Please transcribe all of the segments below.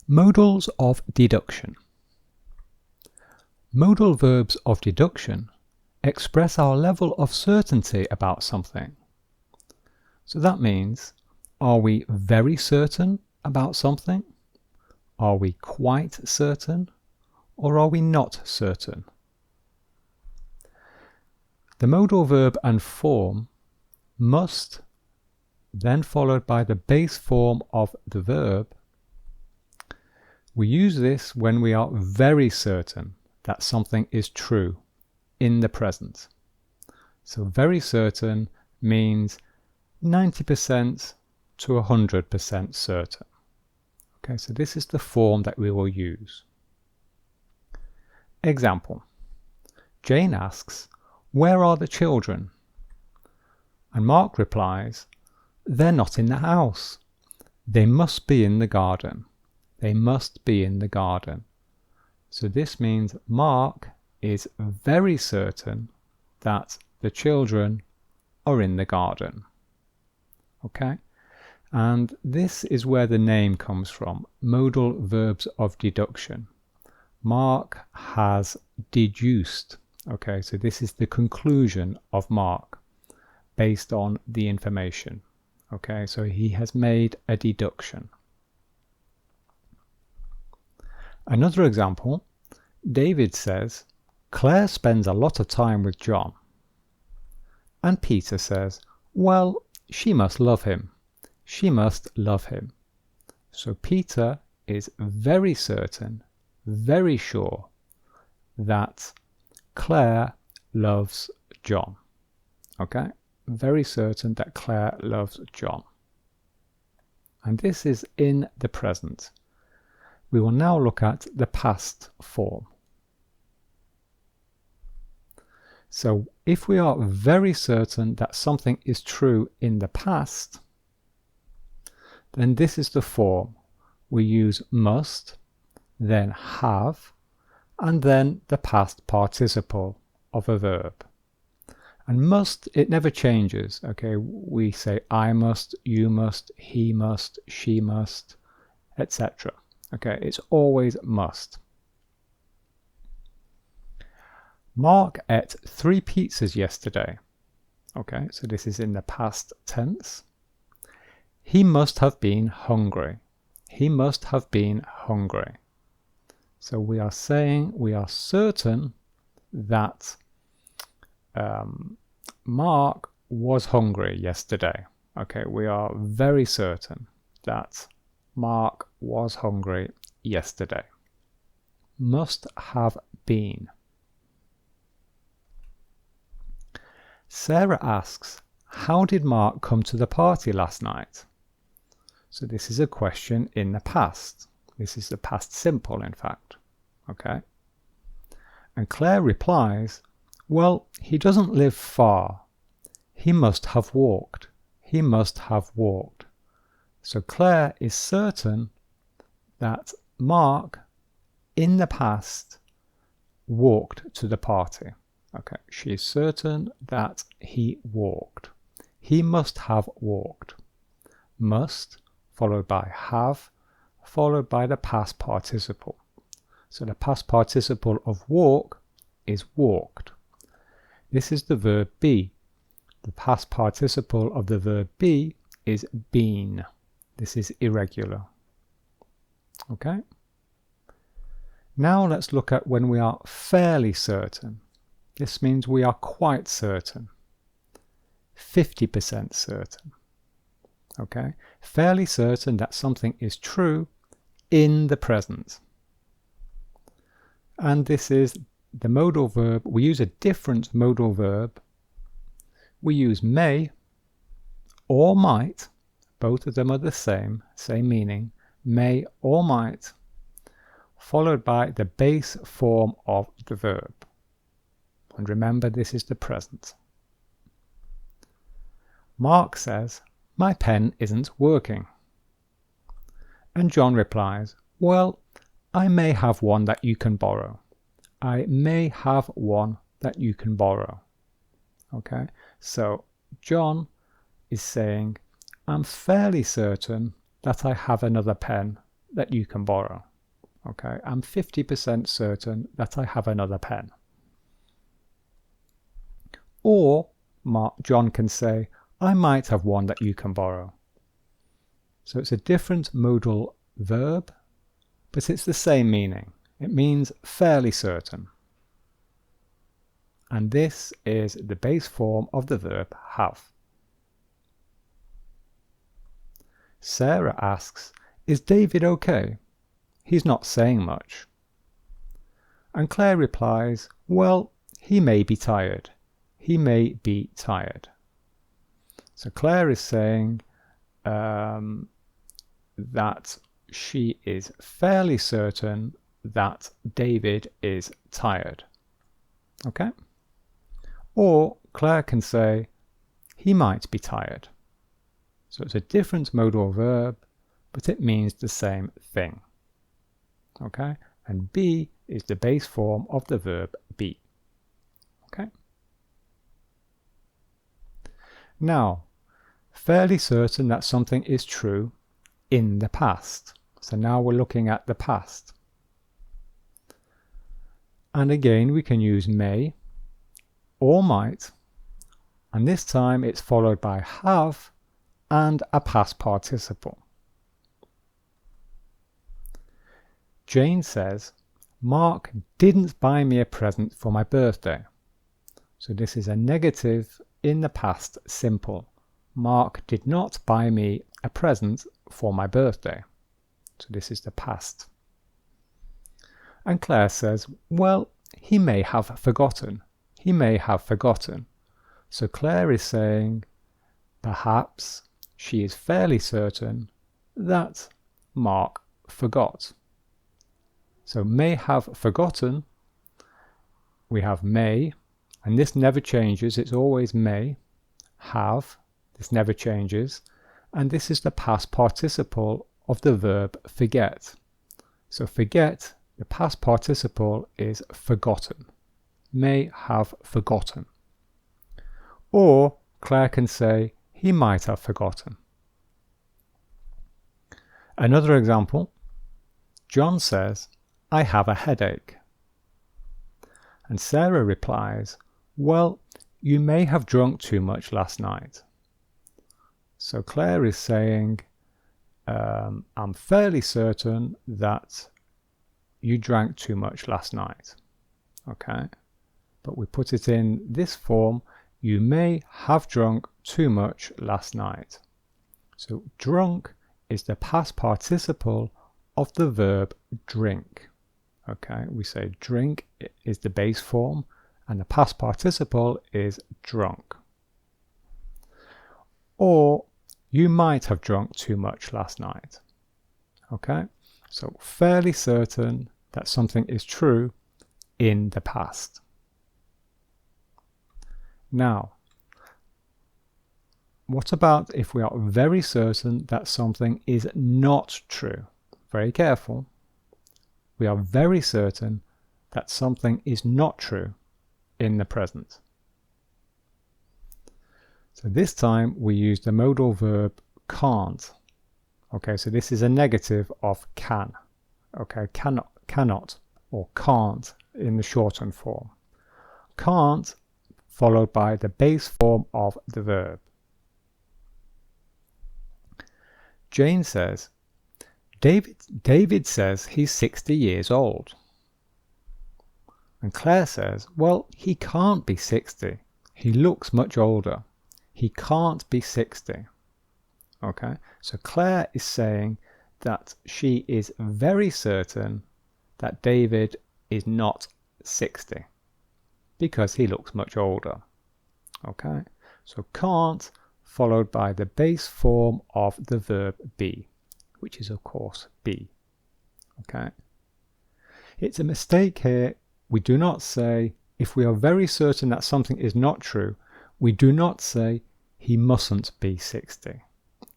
Modals of deduction. Modal verbs of deduction express our level of certainty about something. So that means, are we very certain about something? Are we quite certain? Or are we not certain? The modal verb and form must, then followed by the base form of the verb. We use this when we are very certain that something is true in the present. So very certain means 90% to 100% certain. Okay, so this is the form that we will use. Example. Jane asks, "Where are the children?" And Mark replies, "They're not in the house. They must be in the garden. They must be in the garden." So this means Mark is very certain that the children are in the garden. Okay? And this is where the name comes from, modal verbs of deduction. Mark has deduced. Okay, so this is the conclusion of Mark based on the information. Okay, so he has made a deduction. Another example, David says, "Claire spends a lot of time with John." And Peter says, "Well, she must love him. She must love him." So Peter is very certain, very sure that Claire loves John. Okay? Very certain that Claire loves John. And this is in the present. We will now look at the past form. So if we are very certain that something is true in the past, then this is the form. We use must, then have, and then the past participle of a verb. And must, it never changes. Okay, we say I must, you must, he must, she must, etc. Okay, it's always must. Mark ate 3 pizzas yesterday. Okay, so this is in the past tense. He must have been hungry. He must have been hungry. So we are saying we are certain that Mark was hungry yesterday. Okay, we are very certain that Mark was hungry yesterday. Must have been. Sarah asks, "How did Mark come to the party last night?" So this is a question in the past. This is the past simple, in fact. Okay. And Claire replies, "Well, he doesn't live far. He must have walked. He must have walked." So Claire is certain that Mark, in the past, walked to the party. Okay, she is certain that he walked. He must have walked. Must, followed by have, followed by the past participle. So the past participle of walk is walked. This is the verb be. The past participle of the verb be is been. This is irregular. Okay? Now let's look at when we are fairly certain. This means we are quite certain. 50% certain. Okay? Fairly certain that something is true in the present. And this is the modal verb. We use a different modal verb. We use may or might. Both of them are the same meaning. May or might, followed by the base form of the verb. And remember, this is the present. Mark says, "My pen isn't working." And John replies, "Well, I may have one that you can borrow. I may have one that you can borrow." Okay, so John is saying, "I'm fairly certain that I have another pen that you can borrow. Okay, I'm 50% certain that I have another pen. Or John can say, I might have one that you can borrow. So it's a different modal verb, but it's the same meaning. It means fairly certain. And this is the base form of the verb have. Sarah asks, is David okay? He's not saying much. And Claire replies, well, he may be tired. He may be tired. So Claire is saying that she is fairly certain that David is tired. Okay? Or Claire can say, he might be tired. So it's a different modal verb, but it means the same thing. Okay? And be is the base form of the verb be. Okay? Now, fairly certain that something is true in the past. So now we're looking at the past. And again, we can use may or might, and this time it's followed by have and a past participle. Jane says, Mark didn't buy me a present for my birthday. So this is a negative in the past simple. Mark did not buy me a present for my birthday. So this is the past. And Claire says, well, he may have forgotten. He may have forgotten. So Claire is saying, perhaps she is fairly certain that Mark forgot. So may have forgotten, we have may, and this never changes, it's always may. Have, this never changes, and this is the past participle of the verb forget. So forget, the past participle is forgotten. May have forgotten. Or Claire can say, he might have forgotten. Another example, John says, I have a headache. And Sarah replies, well, you may have drunk too much last night. So Claire is saying, I'm fairly certain that you drank too much last night. Okay, but we put it in this form, you may have drunk too much last night. So drunk is the past participle of the verb drink. Okay, we say drink is the base form and the past participle is drunk. Or you might have drunk too much last night. Okay, so fairly certain that something is true in the past. Now, what about if we are very certain that something is not true? Very careful. We are very certain that something is not true in the present. So this time we use the modal verb can't. Okay, so this is a negative of can. Okay, cannot or can't in the shortened form. Can't followed by the base form of the verb. Jane says, David says he's 60 years old. And Claire says, well, he can't be 60. He looks much older. He can't be 60. Okay, so Claire is saying that she is very certain that David is not 60 because he looks much older. Okay, so can't followed by the base form of the verb be, which is of course be. Okay, it's a mistake here. We do not say, if we are very certain that something is not true, we do not say he mustn't be 60.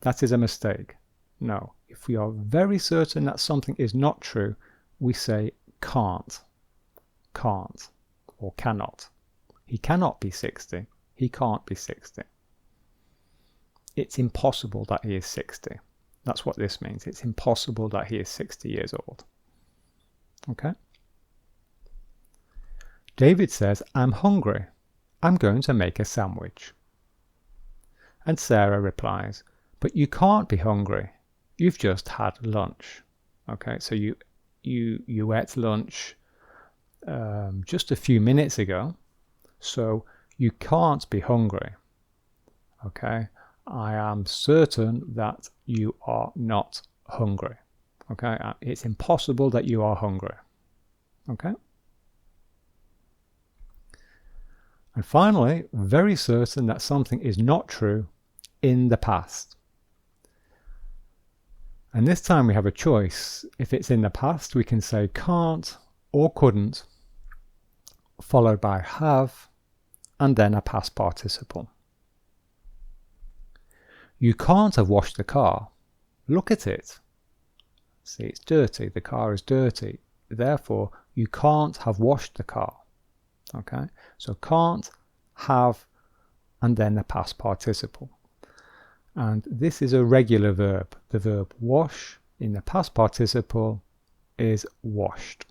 That is a mistake. No, if we are very certain that something is not true, we say can't, or cannot. He cannot be 60. He can't be 60. It's impossible that he is 60. That's what this means. It's impossible that he is 60 years old. Okay? David says, I'm hungry. I'm going to make a sandwich. And Sarah replies, but you can't be hungry. You've just had lunch. Okay, so you ate lunch just a few minutes ago, so you can't be hungry. Okay, I am certain that you are not hungry. Okay, it's impossible that you are hungry. Okay. And finally, very certain that something is not true in the past. And this time we have a choice. If it's in the past, we can say can't or couldn't, followed by have, and then a past participle. You can't have washed the car. Look at it. See, it's dirty. The car is dirty. Therefore, you can't have washed the car. Okay, so can't, have, and then the past participle. And this is a regular verb. The verb wash in the past participle is washed.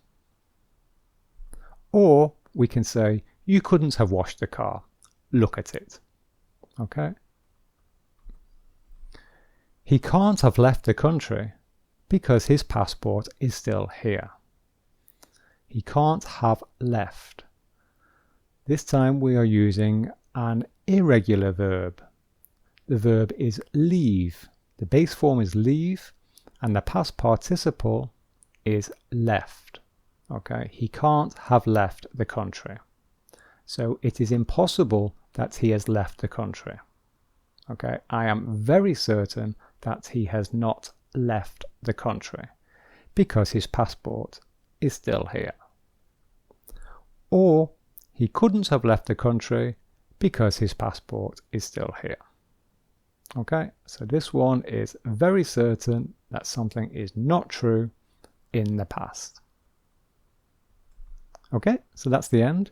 Or we can say, you couldn't have washed the car. Look at it. Okay. He can't have left the country because his passport is still here. He can't have left. This time we are using an irregular verb. The verb is leave. The base form is leave and the past participle is left. Okay, he can't have left the country. So it is impossible that he has left the country. Okay, I am very certain that he has not left the country because his passport is still here. Or he couldn't have left the country because his passport is still here. Okay, so this one is very certain that something is not true in the past. Okay, so that's the end.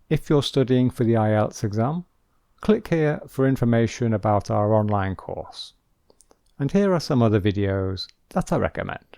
If you're studying for the IELTS exam, click here for information about our online course. And here are some other videos that I recommend.